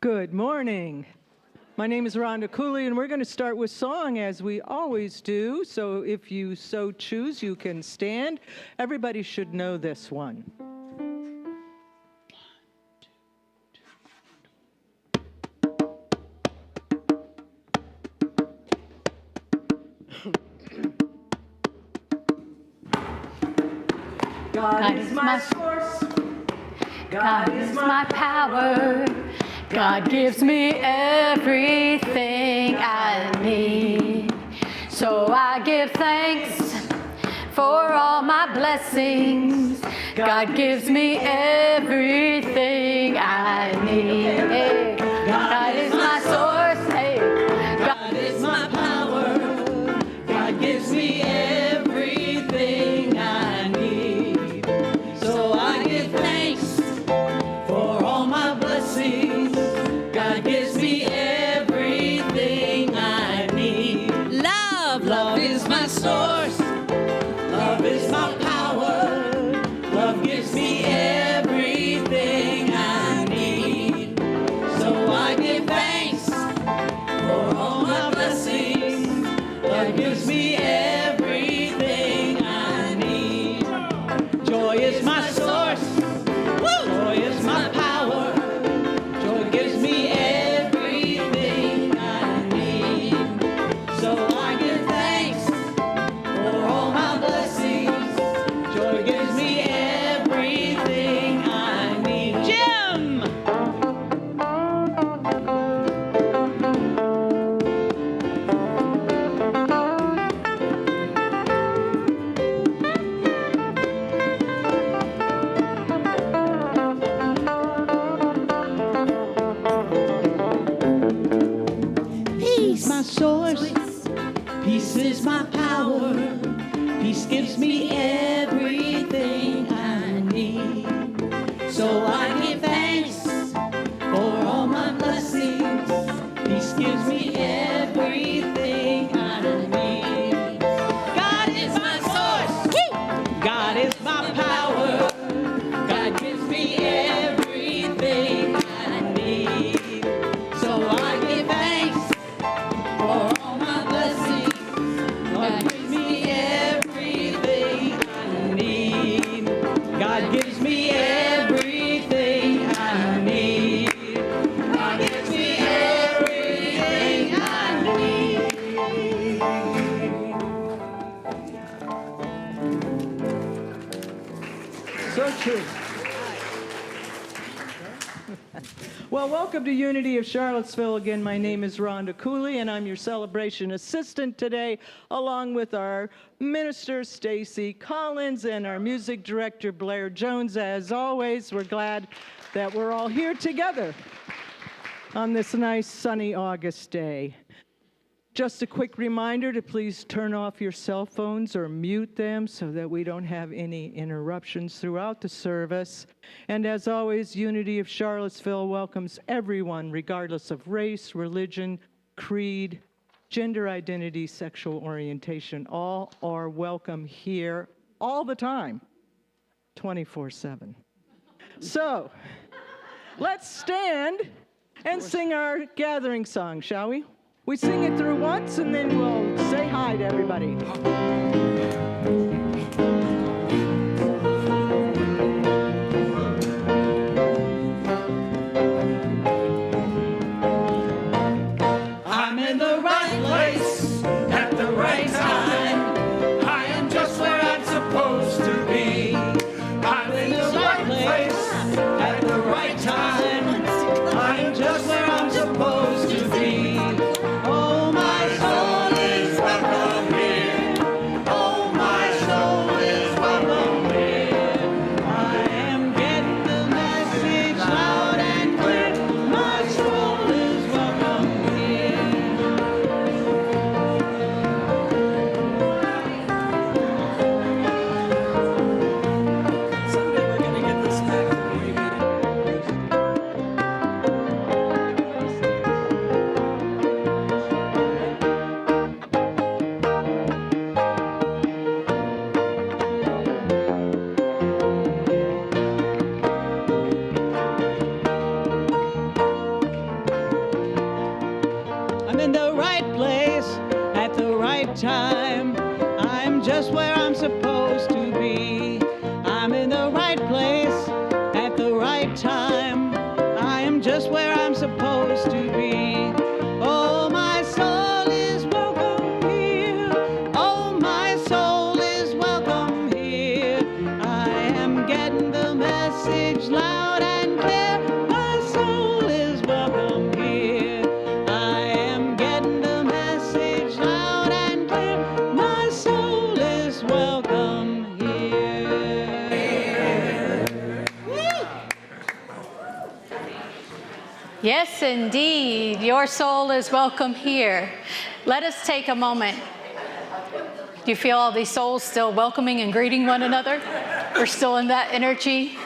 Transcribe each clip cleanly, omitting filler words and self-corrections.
Good morning. My name is Rhonda Cooley, and we're going to start with song as we always do. So if you so choose, you can stand. Everybody should know this one. God is my source. God is my power. God gives me everything I need. So I give thanks for all my blessings. God gives me everything I need. God is my source. God is my power. God gives me everything I need. So I give thanks for all my blessings. God gives me everything I need. Love is my source. Love is my power. Love gives me everything I need. So I give thanks for all my blessings. Love gives me everything I need. Joy is my source. Joy is my power. Joy gives me everything I need. So I give thanks for all my blessings. Joy gives me everything I need. Jim! Peace, my source. Peace is my power. Peace gives me everything I need. So I give thanks for all my blessings. Peace gives me everything I need. God is my source. God is my power. God gives me everything I need. So I give thanks for all my blessings. God gives me everything I need. God gives me everything I need. God gives me everything I need. So true. Well, welcome to Unity of Charlottesville. Again, my name is Rhonda Cooley, and I'm your celebration assistant today, along with our minister, Stacy Collins, and our music director, Blair Jones. As always, we're glad that we're all here together on this nice, sunny August day. Just a quick reminder to please turn off your cell phones or mute them so that we don't have any interruptions throughout the service. And as always, Unity of Charlottesville welcomes everyone, regardless of race, religion, creed, gender identity, sexual orientation. All are welcome here all the time, 24/7. So, let's stand and sing our gathering song, shall we? We sing it through once, and then we'll say hi to everybody. I'm in the right place at the right time. I am just where I'm supposed to be. I'm in the right place at the right time. I am just where I'm supposed to be. Oh, my soul is welcome here. in the right place at the right time. I'm just where I'm supposed to be. I'm in the right place at the right time. I am just where I'm supposed to be. Oh, my soul is welcome here. Oh, my soul is welcome here. I am getting the message loud and clear. My soul is welcome here. I am getting the message loud and clear. My soul is welcome here. Yes, indeed. Your soul is welcome here. Let us take a moment. Do you feel all these souls still welcoming and greeting one another? We're still in that energy.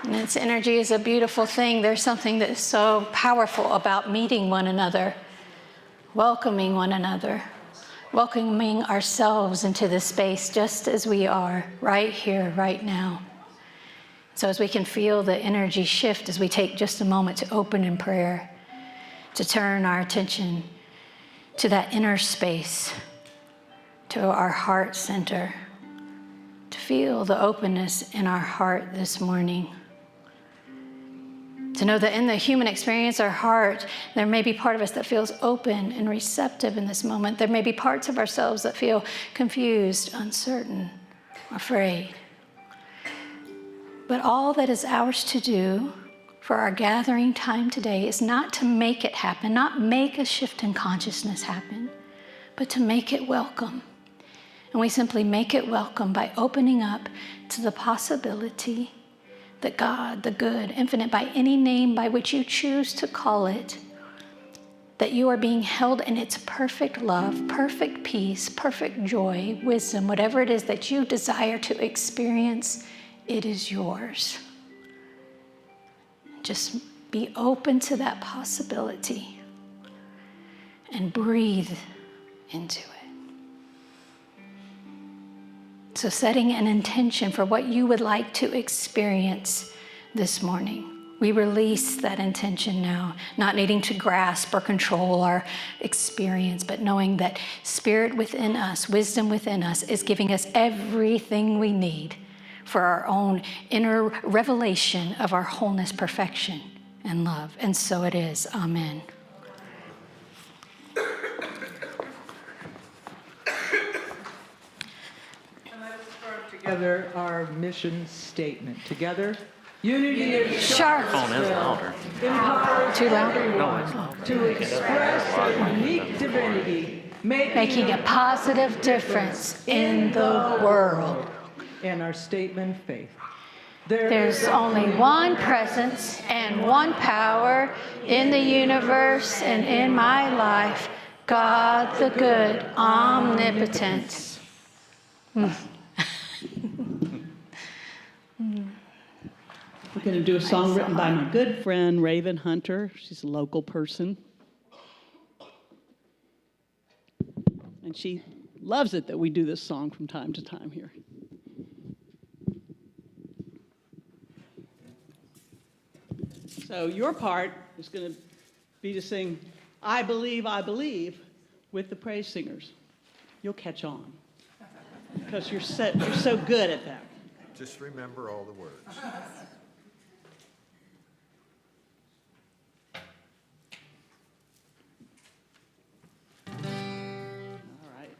And its energy is a beautiful thing. There's something that's so powerful about meeting one another, welcoming one another, welcoming ourselves into this space just as we are, right here, right now. So as we can feel the energy shift, as we take just a moment to open in prayer, to turn our attention to that inner space, to our heart center, to feel the openness in our heart this morning. To know that in the human experience, our heart, there may be part of us that feels open and receptive in this moment. There may be parts of ourselves that feel confused, uncertain, afraid. But all that is ours to do for our gathering time today is not to make it happen, not make a shift in consciousness happen, but to make it welcome. And we simply make it welcome by opening up to the possibility that God, the good, infinite, by any name by which you choose to call it, that you are being held in its perfect love, perfect peace, perfect joy, wisdom, whatever it is that you desire to experience, it is yours. Just be open to that possibility and breathe into it. So setting an intention for what you would like to experience this morning. We release that intention now, not needing to grasp or control our experience, but knowing that spirit within us, wisdom within us, is giving us everything we need for our own inner revelation of our wholeness, perfection, and love. And so it is. Amen. Together, our mission statement. Together, unity of Charlottesville empowers Too loud? everyone to express their unique divinity, making a positive difference in the world. And our statement, faith. There's only one presence and one power in the universe and in my life, God the good, omnipotent. We're going to do a song written by my good friend, Raven Hunter. She's a local person. And she loves it that we do this song from time to time here. So your part is going to be to sing, I believe, with the praise singers. You'll catch on because you're so good at that. Just remember all the words. All right.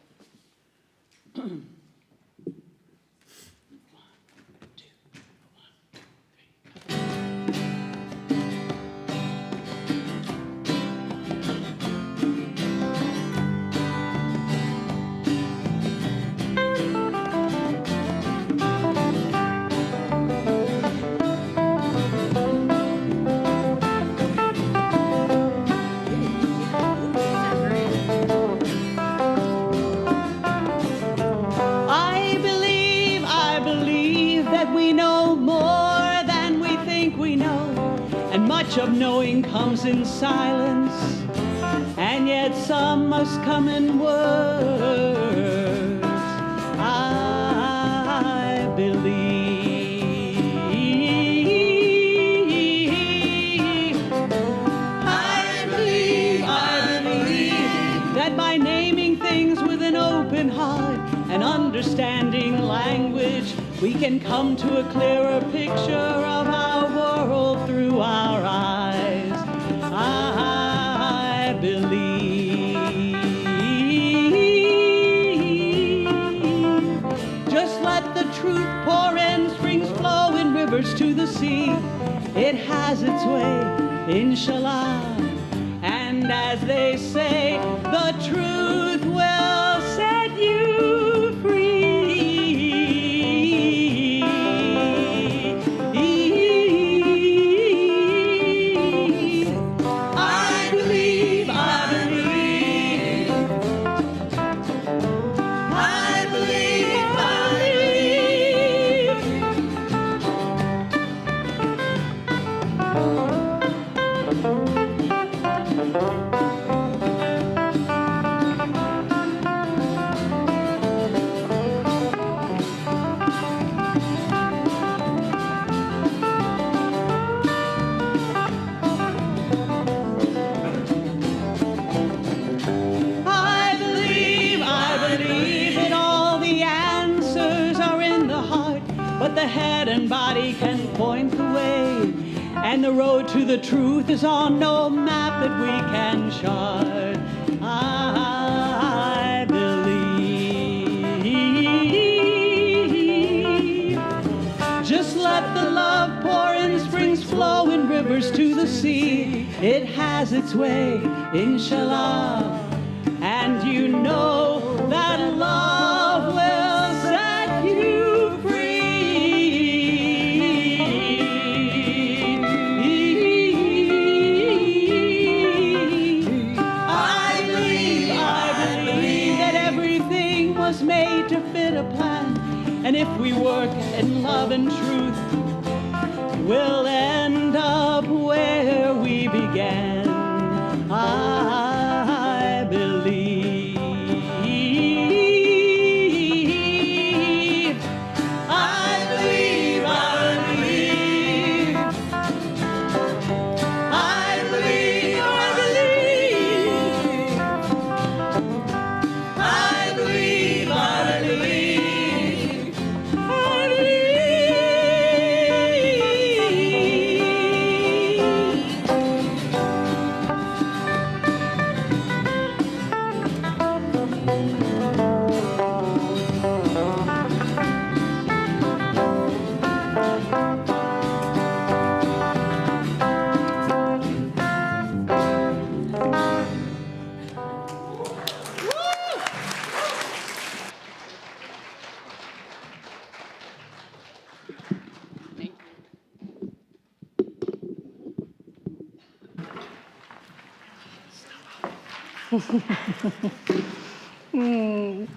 Much of knowing comes in silence, and yet some must come in words. I believe, I believe, understanding language, we can come to a clearer picture of our world through our eyes. I believe. Just let the truth pour in, springs flow in rivers to the sea. It has its way, inshallah. And as they say, the truth will set you free. I believe, I believe. I believe, I believe that all the answers are in the heart, but the head and body can point the way, and the road to the truth is on no map that we can chart. I believe. Just let the love pour in, springs flow in rivers to the sea. It has its way, inshallah. And you know that love will set you free. I believe that everything was made to fit a plan. And if we work in love and truth, we'll end up where we began. I believe. I believe, I believe. I believe, I believe. I believe, I believe. I believe.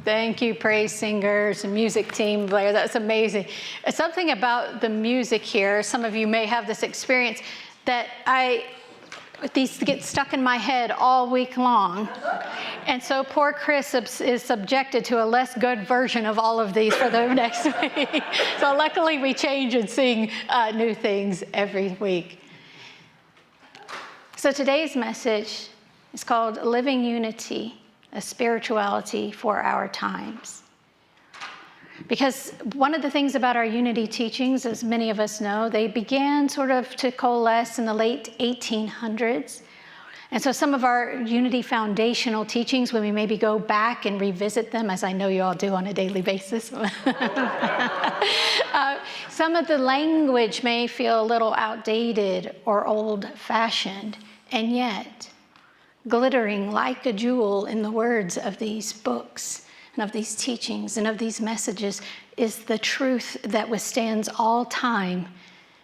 Thank you, praise singers and music team there. That's amazing. Something about the music here, some of you may have this experience, that these get stuck in my head all week long. And so poor Chris is subjected to a less good version of all of these for the next week. So luckily we change and sing new things every week. So today's message is called Living Unity, a Spirituality for Our Times. Because one of the things about our unity teachings, as many of us know, they began sort of to coalesce in the late 1800s. And so some of our unity foundational teachings, when we maybe go back and revisit them, as I know you all do on a daily basis, some of the language may feel a little outdated or old-fashioned, and yet glittering like a jewel in the words of these books and of these teachings and of these messages is the truth that withstands all time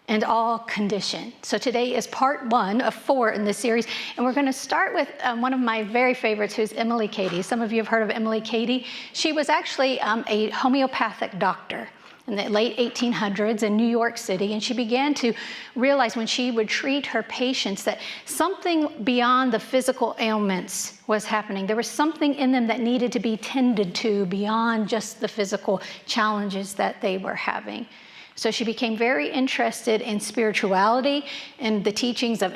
and all condition. So today is part 1 of 4 in this series, and we're going to start with one of my very favorites, who's Emily Cady. Some of you have heard of Emily Cady. She was actually a homeopathic doctor in the late 1800s in New York City, and she began to realize when she would treat her patients that something beyond the physical ailments was happening. There was something in them that needed to be tended to beyond just the physical challenges that they were having. So she became very interested in spirituality and the teachings of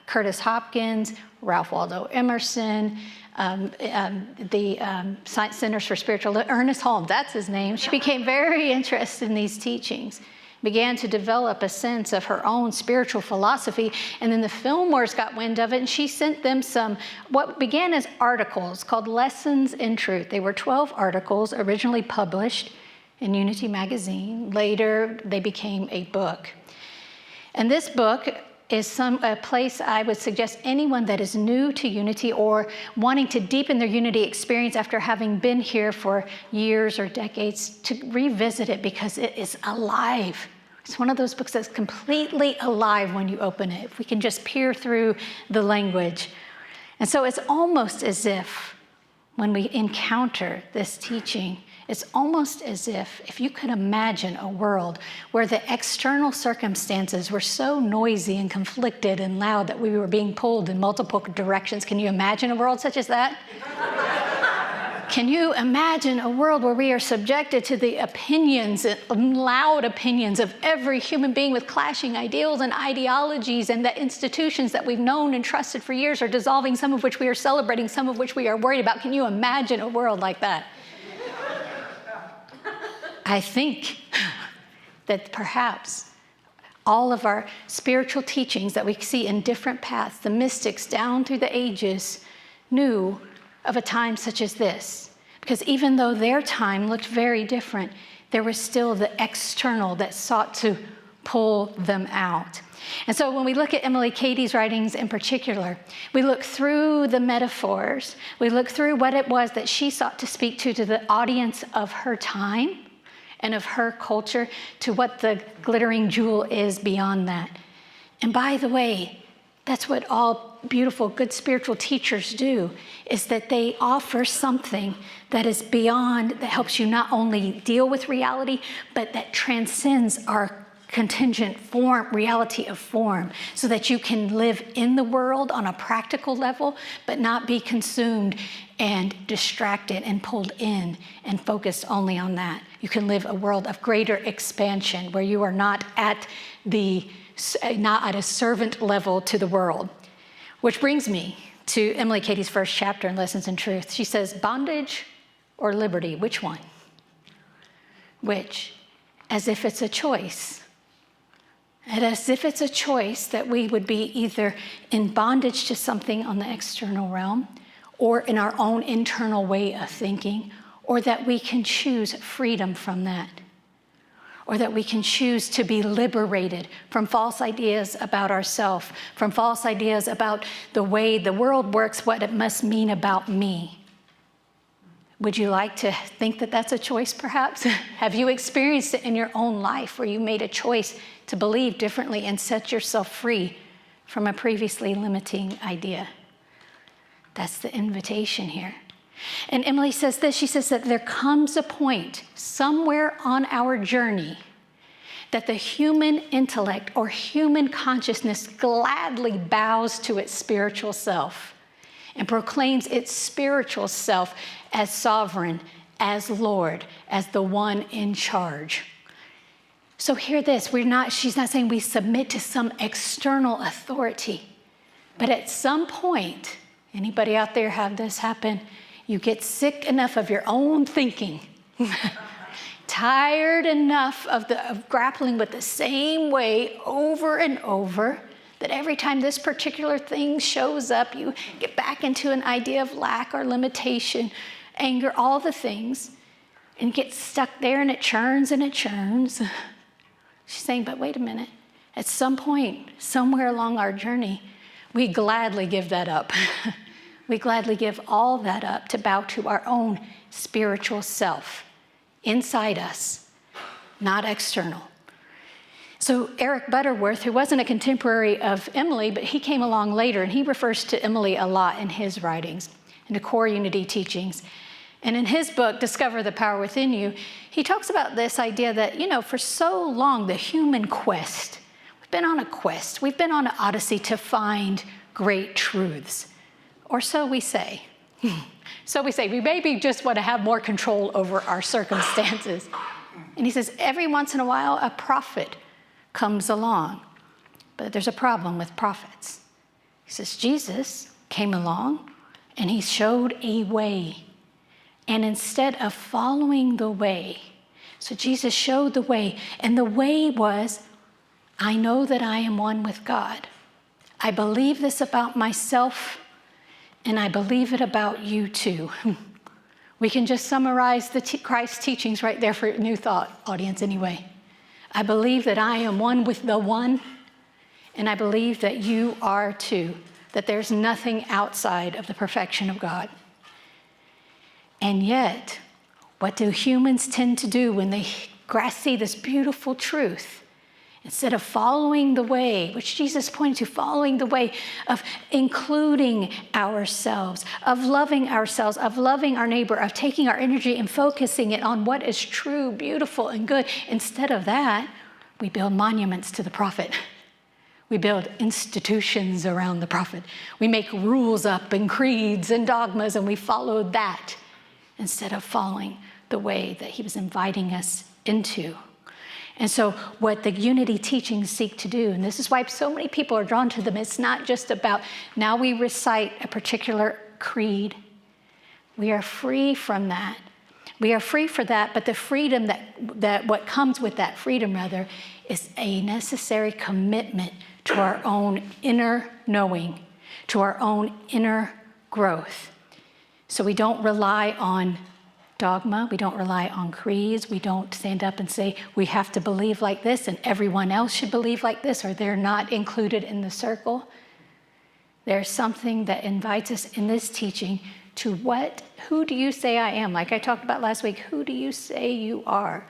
Curtis Hopkins, Ralph Waldo Emerson, the Science Centers for Spiritual, Ernest Holmes, that's his name. She became very interested in these teachings, began to develop a sense of her own spiritual philosophy, and then the Fillmores got wind of it, and she sent them some, what began as articles called Lessons in Truth. They were 12 articles originally published in Unity magazine. Later, they became a book. And this book is a place I would suggest anyone that is new to Unity or wanting to deepen their Unity experience after having been here for years or decades to revisit it, because it is alive. It's one of those books that's completely alive when you open it, if we can just peer through the language. And so it's almost as if when we encounter this teaching, it's almost as if you could imagine a world where the external circumstances were so noisy and conflicted and loud that we were being pulled in multiple directions. Can you imagine a world such as that? Can you imagine a world where we are subjected to the opinions, loud opinions of every human being with clashing ideals and ideologies, and the institutions that we've known and trusted for years are dissolving, some of which we are celebrating, some of which we are worried about? Can you imagine a world like that? I think that perhaps all of our spiritual teachings that we see in different paths, the mystics down through the ages, knew of a time such as this. Because even though their time looked very different, there was still the external that sought to pull them out. And so when we look at Emily Cady's writings in particular, we look through the metaphors, we look through what it was that she sought to speak to the audience of her time and of her culture, to what the glittering jewel is beyond that. And by the way, that's what all beautiful, good spiritual teachers do, is that they offer something that is beyond, that helps you not only deal with reality, but that transcends our contingent form, reality of form, so that you can live in the world on a practical level, but not be consumed and distracted and pulled in and focused only on that. You can live a world of greater expansion where you are not at a servant level to the world. Which brings me to Emily Cady's first chapter in Lessons in Truth. She says, bondage or liberty, which one? Which, as if it's a choice. And as if it's a choice that we would be either in bondage to something on the external realm, or in our own internal way of thinking, or that we can choose freedom from that, or that we can choose to be liberated from false ideas about ourselves, from false ideas about the way the world works, what it must mean about me. Would you like to think that that's a choice, perhaps? Have you experienced it in your own life where you made a choice to believe differently and set yourself free from a previously limiting idea? That's the invitation here. And Emily says this, she says that there comes a point somewhere on our journey that the human intellect or human consciousness gladly bows to its spiritual self and proclaims its spiritual self as sovereign, as Lord, as the one in charge. So hear this, she's not saying we submit to some external authority, but at some point, anybody out there have this happen? You get sick enough of your own thinking, tired enough of grappling with the same way over and over, that every time this particular thing shows up, you get back into an idea of lack or limitation, anger, all the things, and get stuck there, and it churns and it churns. She's saying, but wait a minute. At some point, somewhere along our journey, we gladly give that up. We gladly give all that up to bow to our own spiritual self inside us, not external. So Eric Butterworth, who wasn't a contemporary of Emily, but he came along later, and he refers to Emily a lot in his writings and the core unity teachings. And in his book, Discover the Power Within You, he talks about this idea that, for so long, the human quest, we've been on a quest, we've been on an odyssey to find great truths. Or so we say. So we say, we maybe just want to have more control over our circumstances. And he says, every once in a while, a prophet comes along. But there's a problem with prophets. He says, Jesus came along and he showed a way. And instead of following the way, so Jesus showed the way. And the way was, I know that I am one with God. I believe this about myself, and I believe it about you too. We can just summarize the Christ teachings right there for New Thought audience anyway. I believe that I am one with the one, and I believe that you are too, that there's nothing outside of the perfection of God. And yet, what do humans tend to do when they see this beautiful truth? Instead of following the way, which Jesus pointed to, following the way of including ourselves, of loving our neighbor, of taking our energy and focusing it on what is true, beautiful, and good. Instead of that, we build monuments to the prophet. We build institutions around the prophet. We make rules up and creeds and dogmas, and we follow that instead of following the way that he was inviting us into. And so what the unity teachings seek to do, and this is why so many people are drawn to them, it's not just about now we recite a particular creed. We are free from that. We are free for that, but the freedom that what comes with that freedom, rather, is a necessary commitment to our own inner knowing, to our own inner growth. So we don't rely on dogma, we don't rely on creeds, we don't stand up and say we have to believe like this and everyone else should believe like this or they're not included in the circle. There's something that invites us in this teaching to who do you say I am? Like I talked about last week, who do you say you are?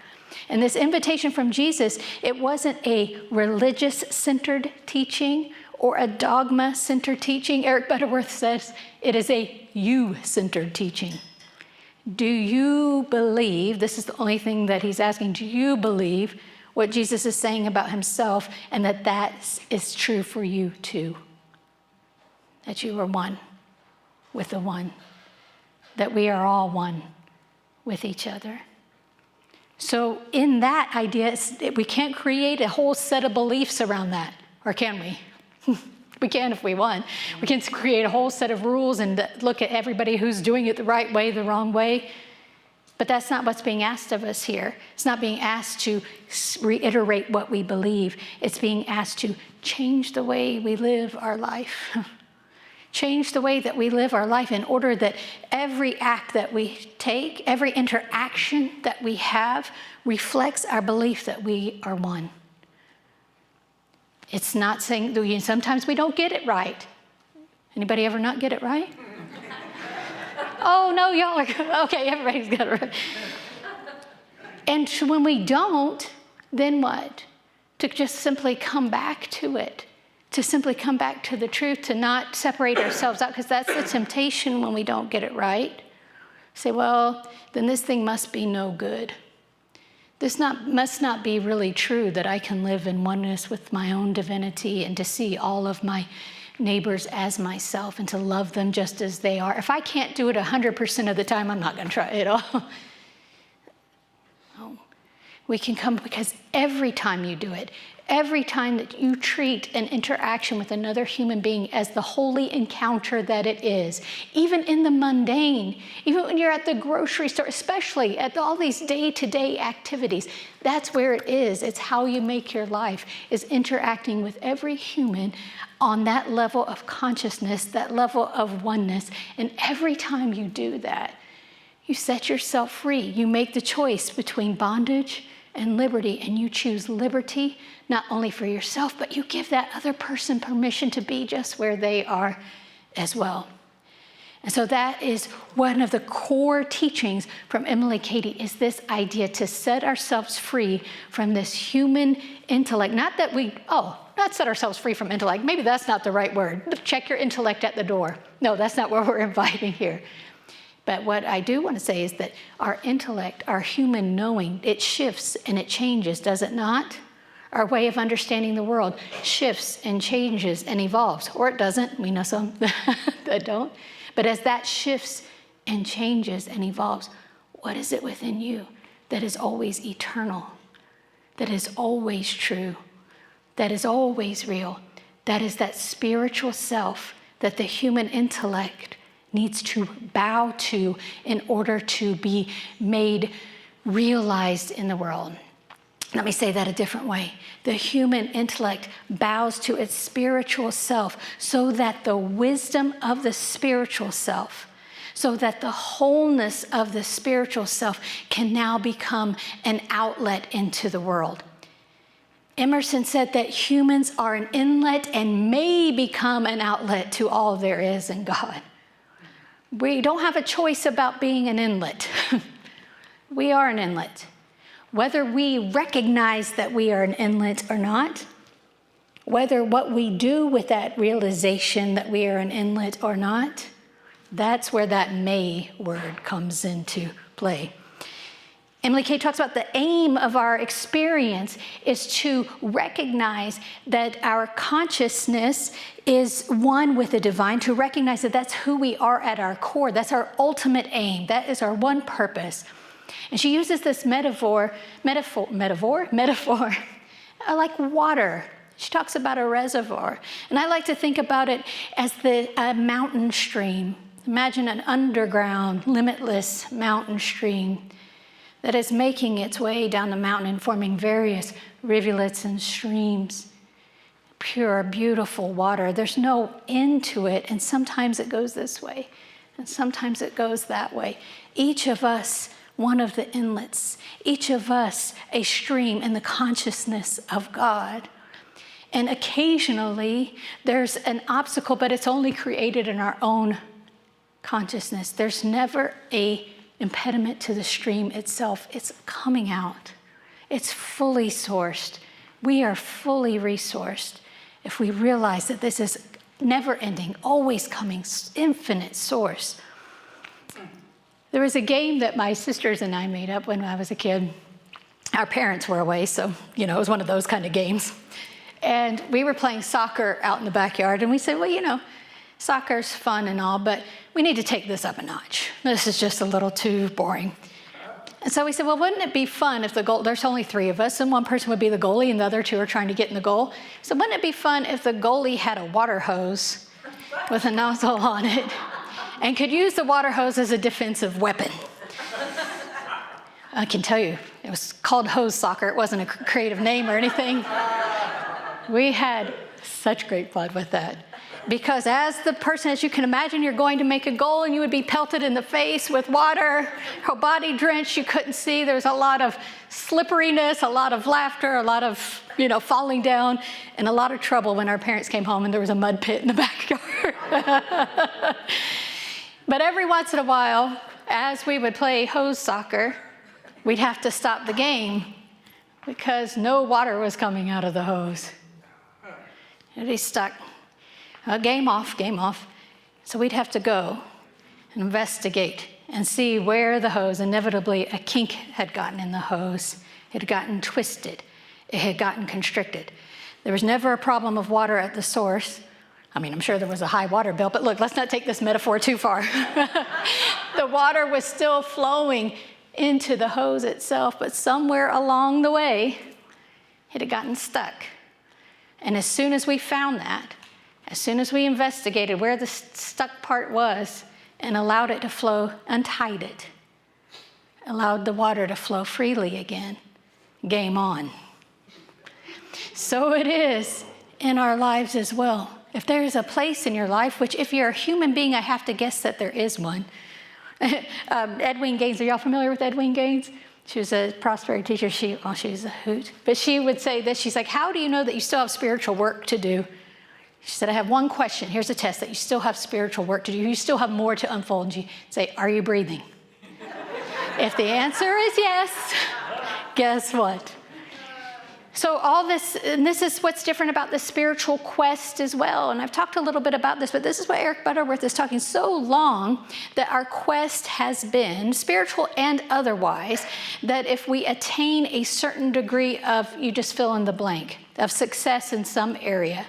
And this invitation from Jesus, it wasn't a religious-centered teaching or a dogma-centered teaching. Eric Butterworth says it is a you-centered teaching. Do you believe, this is the only thing that he's asking, do you believe what Jesus is saying about himself and that is true for you too? That you are one with the one, that we are all one with each other. So in that idea, we can't create a whole set of beliefs around that, or can we? We can if we want. We can create a whole set of rules and look at everybody who's doing it the right way, the wrong way. But that's not what's being asked of us here. It's not being asked to reiterate what we believe. It's being asked to change the way we live our life. Change the way that we live our life in order that every act that we take, every interaction that we have reflects our belief that we are one. It's not saying that sometimes we don't get it right. Anybody ever not get it right? Oh, no, y'all are, okay, everybody's got it right. And when we don't, then what? To just simply come back to it, to simply come back to the truth, to not separate ourselves out, because that's the temptation when we don't get it right. Say, well, then this thing must be no good. This must not be really true that I can live in oneness with my own divinity and to see all of my neighbors as myself and to love them just as they are. If I can't do it 100% of the time, I'm not going to try it all. No. We can come because every time you do it, every time that you treat an interaction with another human being as the holy encounter that it is, even in the mundane, even when you're at the grocery store, especially at all these day-to-day activities, that's where it is. It's how you make your life, is interacting with every human on that level of consciousness, that level of oneness. And every time you do that, you set yourself free. You make the choice between bondage and liberty, and you choose liberty, not only for yourself, but you give that other person permission to be just where they are as well. And so that is one of the core teachings from Emily Cady, is this idea to set ourselves free from this human intellect. Not set ourselves free from intellect. Maybe that's not the right word. Check your intellect at the door. No, that's not what we're inviting here. But what I do want to say is that our intellect, our human knowing, it shifts and it changes, does it not? Our way of understanding the world shifts and changes and evolves. Or it doesn't. We know some that don't. But as that shifts and changes and evolves, what is it within you that is always eternal, that is always true, that is always real. That is that spiritual self that the human intellect needs to bow to in order to be made realized in the world. Let me say that a different way. The human intellect bows to its spiritual self so that the wisdom of the spiritual self, so that the wholeness of the spiritual self can now become an outlet into the world. Emerson said that humans are an inlet and may become an outlet to all there is in God. We don't have a choice about being an inlet. We are an inlet. Whether we recognize that we are an inlet or not, whether what we do with that realization that we are an inlet or not, that's where that may word comes into play. Emily Kay talks about the aim of our experience is to recognize that our consciousness is one with the divine, to recognize that that's who we are at our core. That's our ultimate aim. That is our one purpose. And she uses this metaphor like water. She talks about a reservoir. And I like to think about it as a mountain stream. Imagine an underground, limitless mountain stream that is making its way down the mountain and forming various rivulets and streams. Pure, beautiful water. There's no end to it, and sometimes it goes this way, and sometimes it goes that way. Each of us, one of the inlets, each of us a stream in the consciousness of God. And occasionally there's an obstacle, but it's only created in our own consciousness. There's never an impediment to the stream itself. It's coming out. It's fully sourced. We are fully resourced if we realize that this is never ending, always coming, infinite source. There was a game that my sisters and I made up when I was a kid. Our parents were away, so, it was one of those kind of games. And we were playing soccer out in the backyard, and we said, well, soccer's fun and all, but we need to take this up a notch. This is just a little too boring. And so we said, well, wouldn't it be fun if there's only 3 of us, and one person would be the goalie, and the other 2 are trying to get in the goal. So wouldn't it be fun if the goalie had a water hose with a nozzle on it and could use the water hose as a defensive weapon? I can tell you, it was called hose soccer. It wasn't a creative name or anything. We had such great fun with that. Because as you can imagine, you're going to make a goal and you would be pelted in the face with water, whole body drenched, you couldn't see. There was a lot of slipperiness, a lot of laughter, a lot of, falling down, and a lot of trouble when our parents came home and there was a mud pit in the backyard. But every once in a while, as we would play hose soccer, we'd have to stop the game because no water was coming out of the hose. It'd be stuck. Game off. So we'd have to go and investigate and see where the hose, inevitably a kink had gotten in the hose. It had gotten twisted. It had gotten constricted. There was never a problem of water at the source. I'm sure there was a high water bill, but look, let's not take this metaphor too far. The water was still flowing into the hose itself, but somewhere along the way, it had gotten stuck. And as soon as we found that, as soon as we investigated where the stuck part was and allowed it to flow, untied it, allowed the water to flow freely again, game on. So it is in our lives as well. If there is a place in your life, which if you're a human being, I have to guess that there is one. Edwene Gaines, are y'all familiar with Edwene Gaines? She was a prosperity teacher. She's a hoot. But she would say this, she's like, how do you know that you still have spiritual work to do? She said, I have one question. Here's a test that you still have spiritual work to do. You still have more to unfold. And you say, are you breathing? If the answer is yes, guess what? So all this, and this is what's different about the spiritual quest as well. And I've talked a little bit about this, but this is what Eric Butterworth is talking so long, that our quest has been, spiritual and otherwise, that if we attain a certain degree of, you just fill in the blank, of success in some area,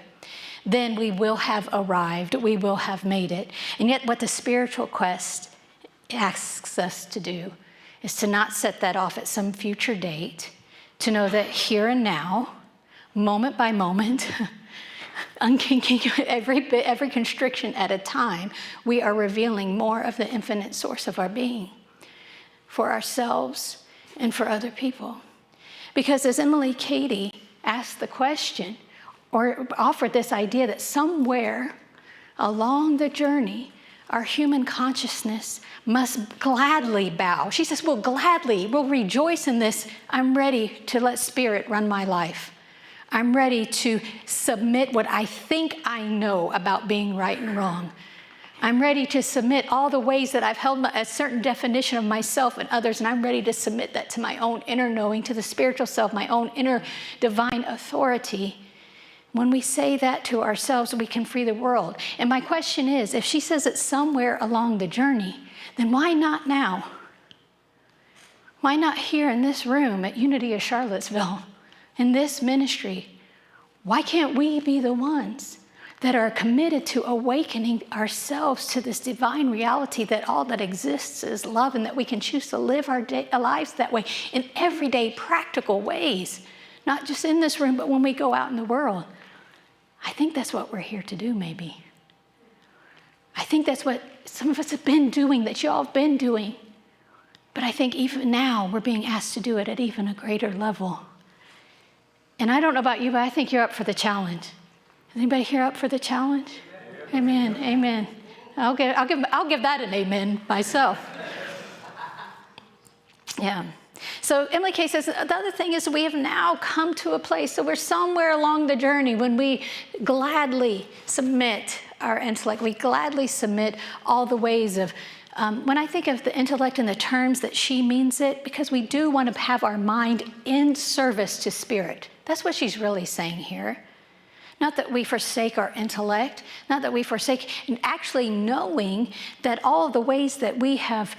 then we will have arrived, we will have made it. And yet what the spiritual quest asks us to do is to not set that off at some future date, to know that here and now, moment by moment, unkinking every constriction at a time, we are revealing more of the infinite source of our being for ourselves and for other people. Because as Emily Cady asked the question, or offered this idea that somewhere along the journey, our human consciousness must gladly bow. She says, we'll rejoice in this. I'm ready to let Spirit run my life. I'm ready to submit what I think I know about being right and wrong. I'm ready to submit all the ways that I've held a certain definition of myself and others, and I'm ready to submit that to my own inner knowing, to the spiritual self, my own inner divine authority. When we say that to ourselves, we can free the world. And my question is, if she says it somewhere along the journey, then why not now? Why not here in this room at Unity of Charlottesville, in this ministry? Why can't we be the ones that are committed to awakening ourselves to this divine reality that all that exists is love, and that we can choose to live our lives that way in everyday practical ways, not just in this room, but when we go out in the world? I think that's what we're here to do, maybe. I think that's what some of us have been doing, that y'all have been doing. But I think even now we're being asked to do it at even a greater level. And I don't know about you, but I think you're up for the challenge. Anybody here up for the challenge? Amen. Amen. I'll give that an amen myself. Yeah. So Emily Kay says, the other thing is we have now come to a place, so we're somewhere along the journey when we gladly submit our intellect. We gladly submit all the ways of, when I think of the intellect in the terms that she means it, because we do want to have our mind in service to Spirit. That's what she's really saying here. Not that we forsake our intellect, not that we forsake, and actually knowing that all of the ways that we have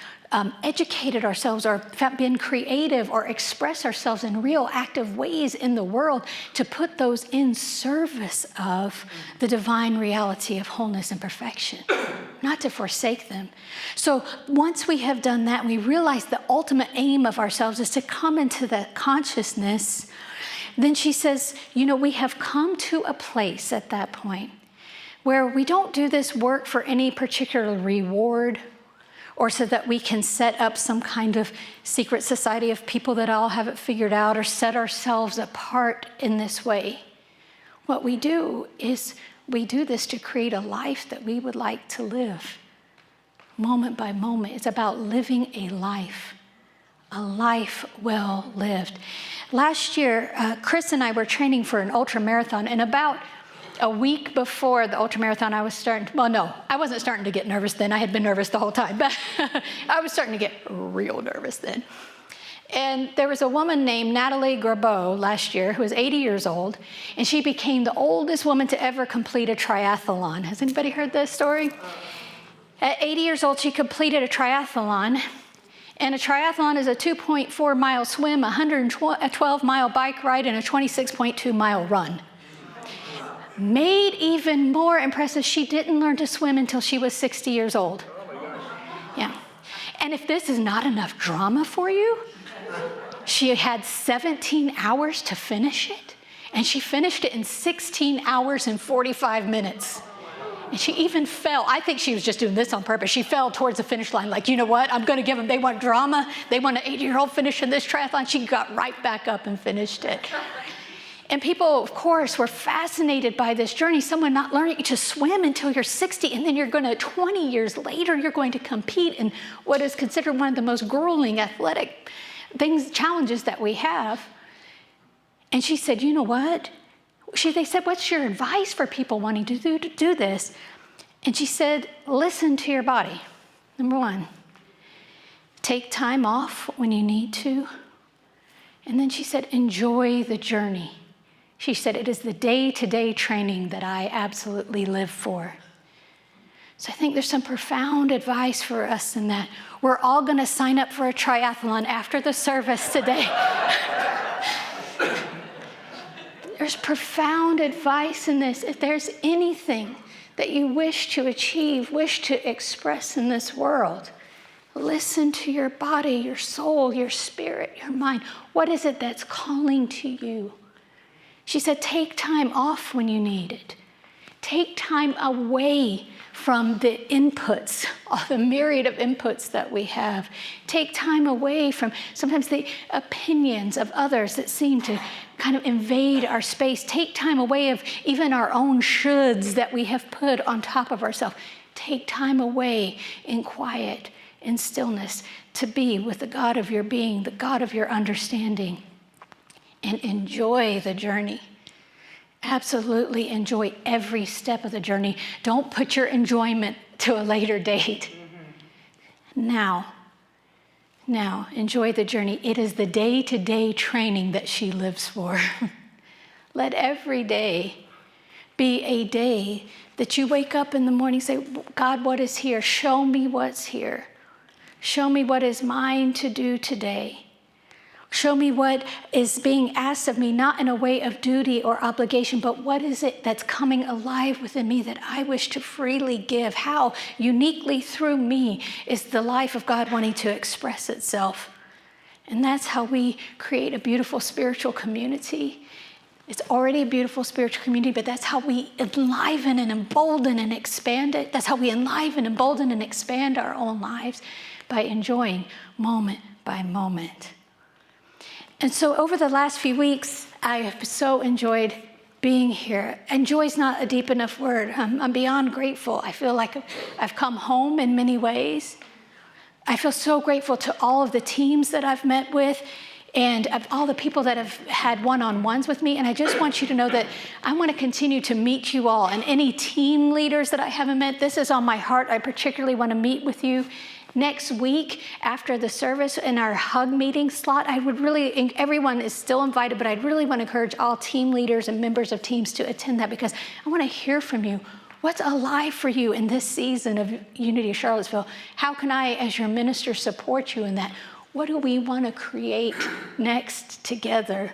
educated ourselves or been creative or express ourselves in real active ways in the world, to put those in service of the divine reality of wholeness and perfection, not to forsake them. So once we have done that, we realize the ultimate aim of ourselves is to come into that consciousness. Then she says, we have come to a place at that point where we don't do this work for any particular reward, or so that we can set up some kind of secret society of people that all have it figured out, or set ourselves apart in this way. What we do is we do this to create a life that we would like to live, moment by moment. It's about living a life well lived. Last year, Chris and I were training for an ultra marathon, and about a week before the ultra marathon, I wasn't starting to get nervous then. I had been nervous the whole time, but I was starting to get real nervous then. And there was a woman named Natalie Grabeau last year who was 80 years old, and she became the oldest woman to ever complete a triathlon. Has anybody heard this story? At 80 years old, she completed a triathlon. And a triathlon is a 2.4 mile swim, a 112 mile bike ride, and a 26.2 mile run. Made even more impressive, she didn't learn to swim until she was 60 years old. Yeah. And if this is not enough drama for you, she had 17 hours to finish it, and she finished it in 16 hours and 45 minutes. And she even fell. I think she was just doing this on purpose. She fell towards the finish line like, you know what? I'm going to give them, they want drama. They want an 80-year-old finishing this triathlon. She got right back up and finished it. And people, of course, were fascinated by this journey. Someone not learning to swim until you're 60, and then you're going to, 20 years later, you're going to compete in what is considered one of the most grueling athletic challenges that we have. And she said, you know what? They said, what's your advice for people wanting to do this? And she said, listen to your body. Number one, take time off when you need to. And then she said, enjoy the journey. She said, it is the day-to-day training that I absolutely live for. So I think there's some profound advice for us in that. We're all going to sign up for a triathlon after the service today. There's profound advice in this. If there's anything that you wish to achieve, wish to express in this world, Listen to your body, your soul, your spirit, your mind. What is it that's calling to you? She said, take time off when you need it. Take time away from the inputs, all the myriad of inputs that we have. Take time away from sometimes the opinions of others that seem to kind of invade our space. Take time away of even our own shoulds that we have put on top of ourselves. Take time away in quiet, in stillness, to be with the God of your being, the God of your understanding, and enjoy the journey. Absolutely enjoy every step of the journey. Don't put your enjoyment to a later date. Now, enjoy the journey. It is the day-to-day training that she lives for. Let every day be a day that you wake up in the morning and say, God, what is here? Show me what's here. Show me what is mine to do today. Show me what is being asked of me, not in a way of duty or obligation, but what is it that's coming alive within me that I wish to freely give? How uniquely through me is the life of God wanting to express itself? And that's how we create a beautiful spiritual community. It's already a beautiful spiritual community, but that's how we enliven and embolden and expand it. That's how we enliven, embolden, and expand our own lives, by enjoying moment by moment. And so over the last few weeks, I have so enjoyed being here. Enjoy is not a deep enough word. I'm beyond grateful. I feel like I've come home in many ways. I feel so grateful to all of the teams that I've met with and of all the people that have had one-on-ones with me. And I just want you to know that I want to continue to meet you all. And any team leaders that I haven't met, this is on my heart. I particularly want to meet with you. Next week, after the service in our hug meeting slot, I would really, everyone is still invited, but I'd really want to encourage all team leaders and members of teams to attend that, because I want to hear from you. What's alive for you in this season of Unity of Charlottesville? How can I, as your minister, support you in that? What do we want to create next together?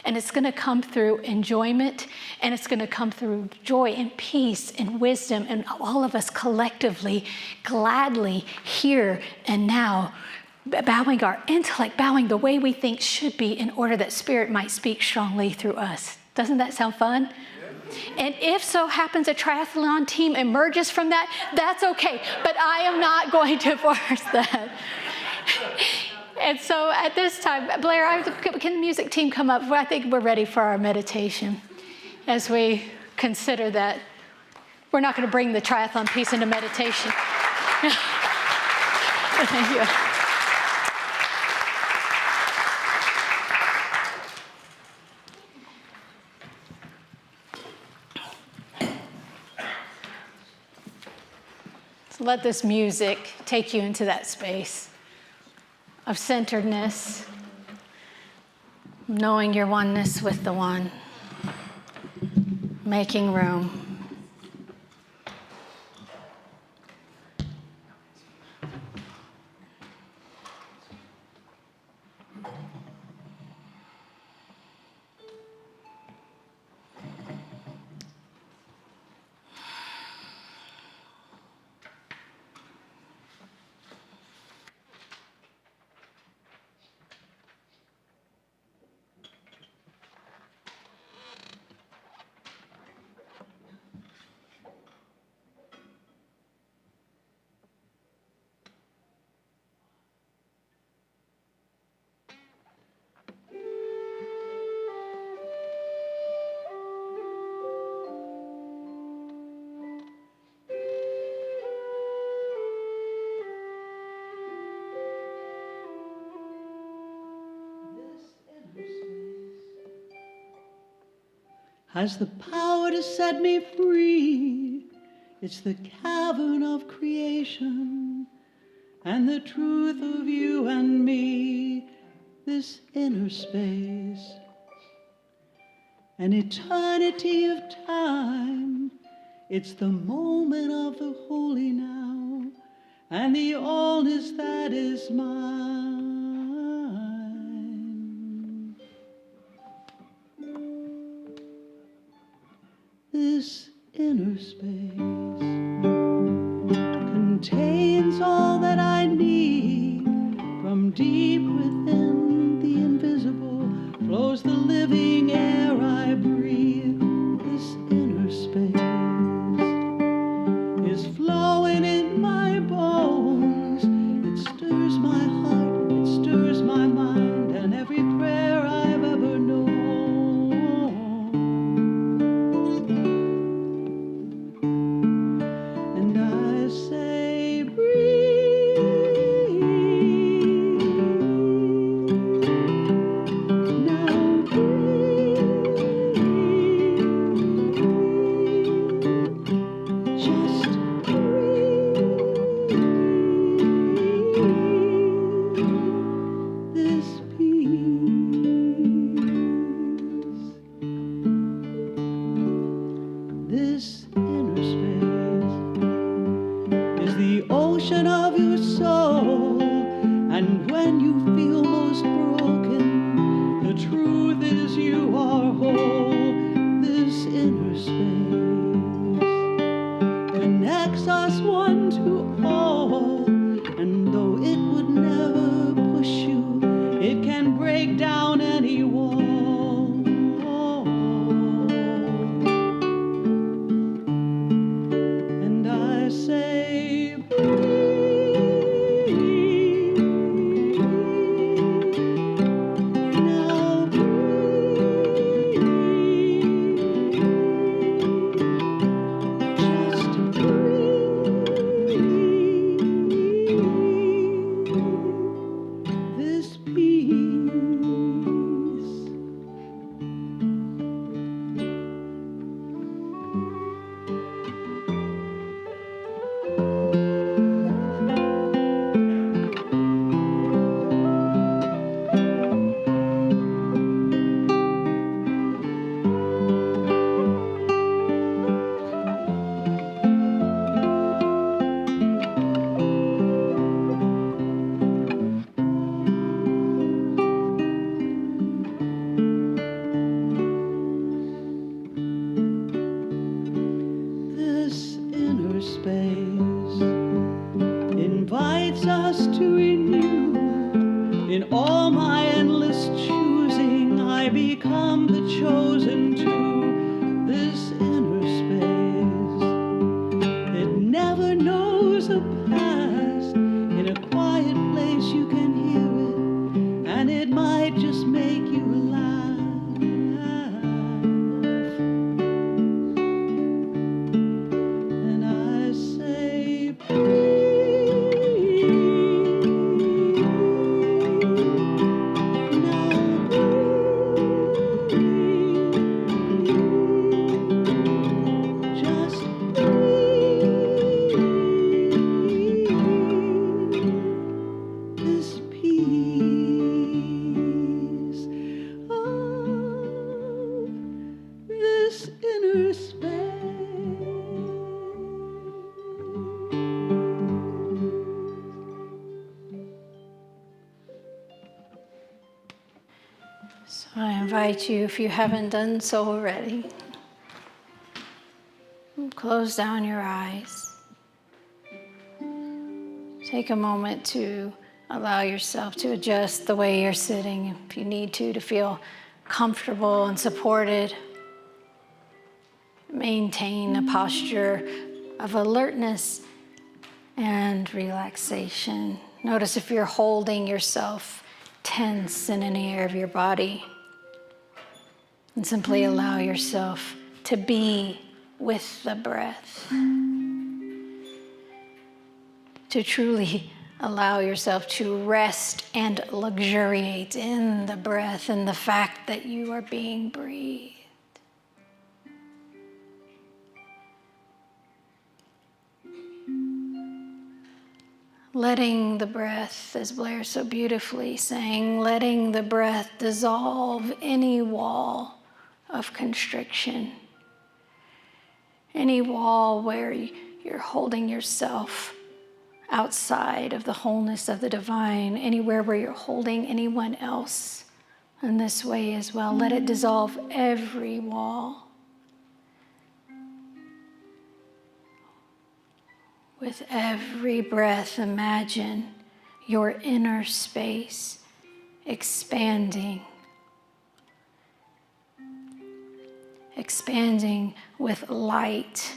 And it's going to come through enjoyment, and it's going to come through joy and peace and wisdom, and all of us collectively, gladly, here and now, bowing our intellect, bowing the way we think should be, in order that Spirit might speak strongly through us. Doesn't that sound fun? And if so happens a triathlon team emerges from that, that's okay. But I am not going to force that. And so at this time, Blair, can the music team come up? I think we're ready for our meditation as we consider that. We're not going to bring the triathlon piece into meditation. Thank you. So let this music take you into that space of centeredness, knowing your oneness with the one, making room. Has the power to set me free. It's the cavern of creation and the truth of you and me, this inner space. An eternity of time, it's the moment of the holy now and the allness that is mine. This inner space contains all that I need. is flowing in my bones. It stirs my heart, it stirs my mind, and every prayer I've ever known. And I say, breathe, now breathe, just breathe this peace, this inner space is the ocean of your soul. And when you feel most broken, the truth is you are whole. This inner space connects us one to all. And though it would never push you, it can break down any wall. And I say, breathe, now breathe, just breathe this peace. This inner space invites us to renew. In all my endless choosing, I become the chosen two. This inner space, it never knows a past. In a quiet place you can hear it, and it might just make you laugh. And I say, breathe, now breathe, just breathe this peace of this inner space. So I invite you, if you haven't done so already, close down your eyes. Take a moment to allow yourself to adjust the way you're sitting, if you need to feel comfortable and supported. Maintain a posture of alertness and relaxation. Notice if you're holding yourself tense in any area of your body. And simply allow yourself to be with the breath. To truly allow yourself to rest and luxuriate in the breath and the fact that you are being breathed. Letting the breath, as Blair so beautifully sang, letting the breath dissolve any wall of constriction, any wall where you're holding yourself outside of the wholeness of the divine, anywhere where you're holding anyone else in this way as well. Let it dissolve every wall. With every breath, imagine your inner space expanding. Expanding with light,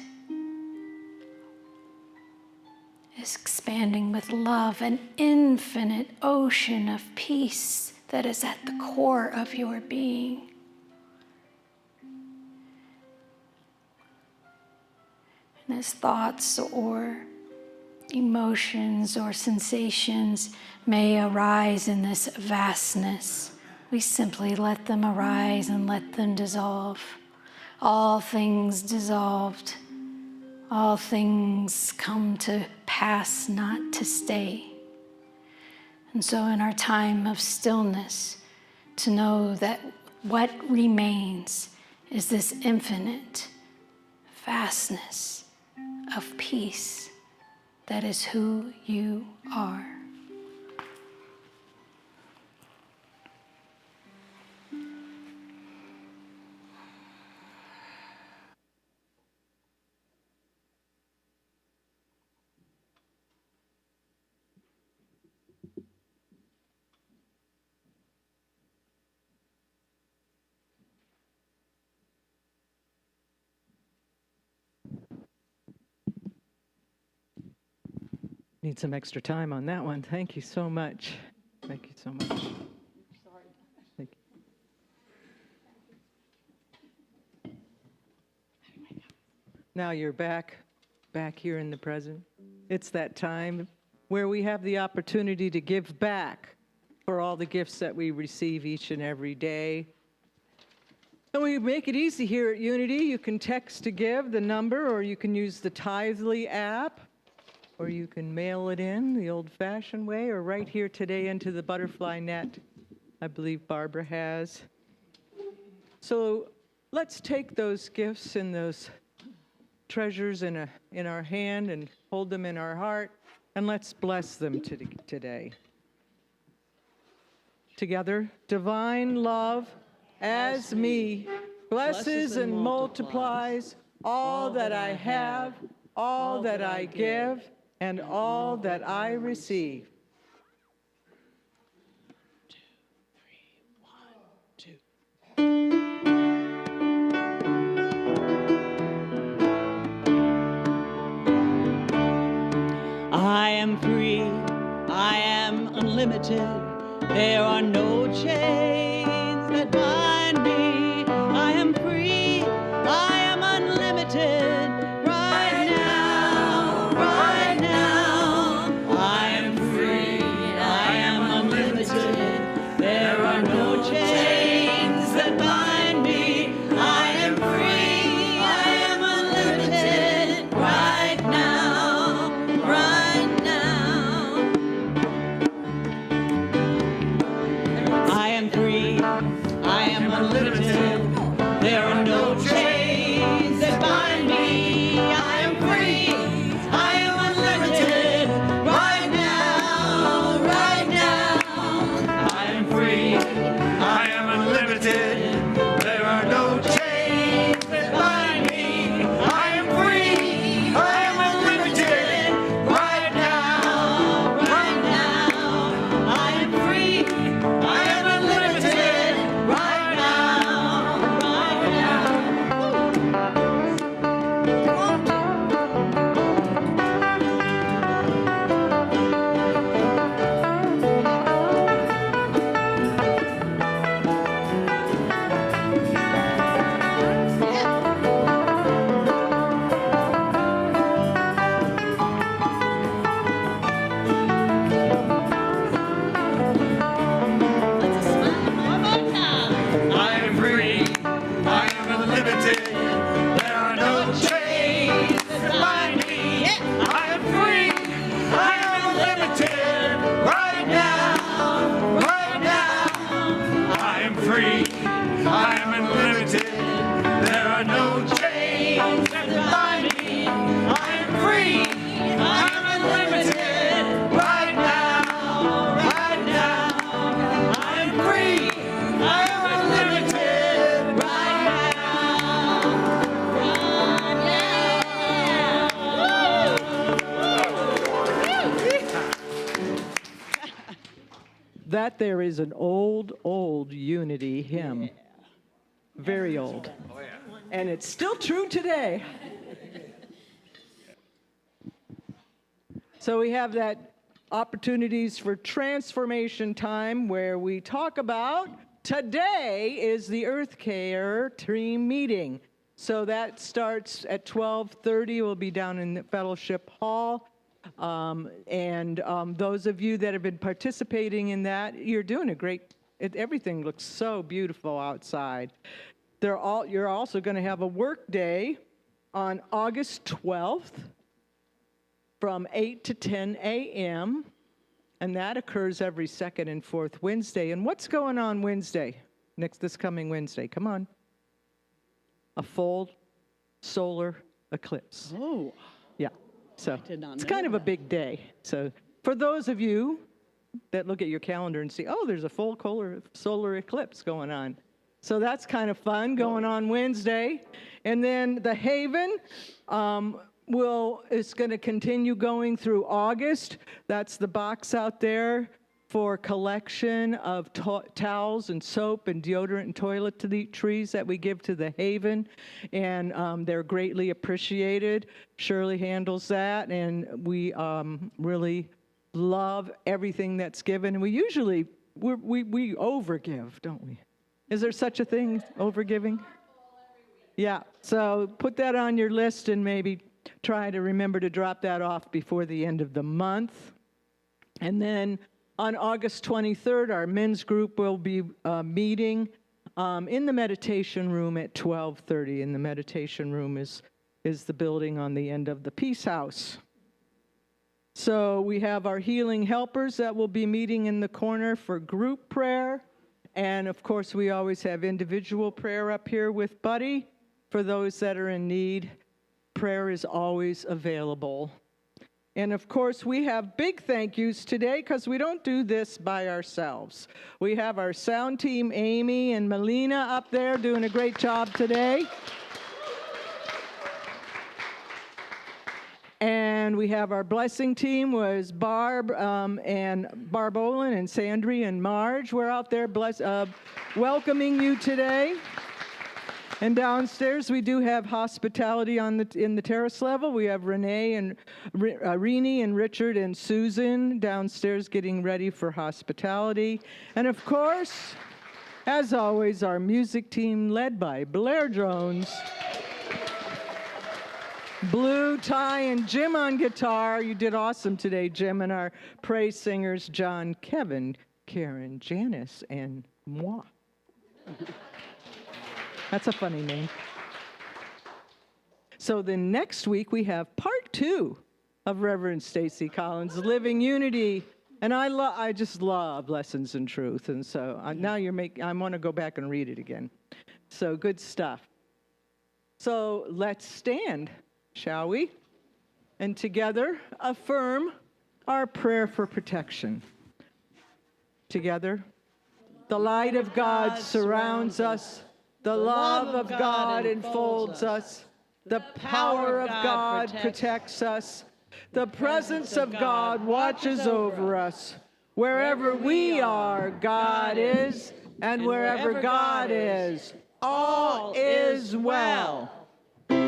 is expanding with love, an infinite ocean of peace that is at the core of your being. And as thoughts or emotions or sensations may arise in this vastness, we simply let them arise and let them dissolve. All things dissolved. All things come to pass, not to stay. And so in our time of stillness, to know that what remains is this infinite vastness of peace that is who you are. Need some extra time on that one. Thank you so much. Thank you so much. Thank you. Now you're back here in the present. It's that time where we have the opportunity to give back for all the gifts that we receive each and every day. And we make it easy here at Unity. You can text to give the number, or you can use the Tithely app, or you can mail it in the old-fashioned way, or right here today into the butterfly net, I believe Barbara has. So let's take those gifts and those treasures in our hand and hold them in our heart, and let's bless them today. Together, divine love as me blesses and multiplies all that I have, all that I give, and all that I receive. 2, 3, 1, 2. I am free, I am unlimited. There are no chains that bind me. I am free, I am unlimited. Right now, right now. I am free, I am unlimited. There are no chains that bind me. I am free, I am unlimited. Right now, right now. I am free, I am unlimited. There are no chains that bind me. I am free, I am unlimited. Right now, right now. I am free, I am unlimited. There are no chains that bind me. I am free. I am unlimited. Right now. right now. I am free, I am unlimited. Right now, right now. I am free. I am unlimited. There are no chains that bind me. I am free. I am unlimited. Right now. Right now. I am free. I am unlimited. There are no chains that bind me. I am free. I am unlimited. Right now. Right now. I am free. I am unlimited. Right That there is an old Unity hymn. Very old. Oh, yeah. And it's still true today. So we have that opportunities for transformation time where we talk about today is the Earth Care team meeting. So that starts at 12:30. We'll be down in the Fellowship Hall. Those of you that have been participating in that, you're doing a great, everything looks so beautiful outside. You're also going to have a work day on August 12th from 8 to 10 a.m., and that occurs every second and fourth Wednesday. And what's going on Wednesday, this coming Wednesday? Come on. A full solar eclipse. Oh. Yeah. So did not it's know kind of a that. big day. So for those of you that look at your calendar and see, oh, there's a full solar eclipse going on. So that's kind of fun going on Wednesday. And then the Haven is going to continue going through August. That's the box out there for collection of towels and soap and deodorant and toiletries that we give to the Haven, and they're greatly appreciated. Shirley handles that, and we really love everything that's given. And we usually we overgive, don't we? Is there such a thing, overgiving? Yeah. So put that on your list and maybe try to remember to drop that off before the end of the month. And then on August 23rd, our men's group will be meeting in the meditation room at 12:30. And the meditation room is the building on the end of the Peace House. So we have our healing helpers that will be meeting in the corner for group prayer. And of course, we always have individual prayer up here with Buddy. For those that are in need, prayer is always available. And of course, we have big thank yous today because we don't do this by ourselves. We have our sound team, Amy and Melina, up there doing a great job today. And we have our blessing team was Barb and Barb Olin and Sandry and Marge. We're out there welcoming you today. And downstairs, we do have hospitality in the terrace level. We have Renee and Renee and Richard and Susan downstairs getting ready for hospitality. And of course, as always, our music team led by Blair Jones, Blue, Ty, and Jim on guitar. You did awesome today, Jim. And our praise singers, John, Kevin, Karen, Janice, and moi. That's a funny name. So then next week we have part 2 of Reverend Stacy Collins, Living Unity. And I just love Lessons in Truth. And so now I want to go back and read it again. So good stuff. So let's stand, shall we? And together affirm our prayer for protection. Together, the light of God surrounds us. The love of God enfolds us. The power of God protects us. The presence of God watches over us. Wherever we are, God is, and wherever God is, all is well. You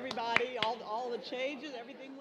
everybody. All the changes, everything went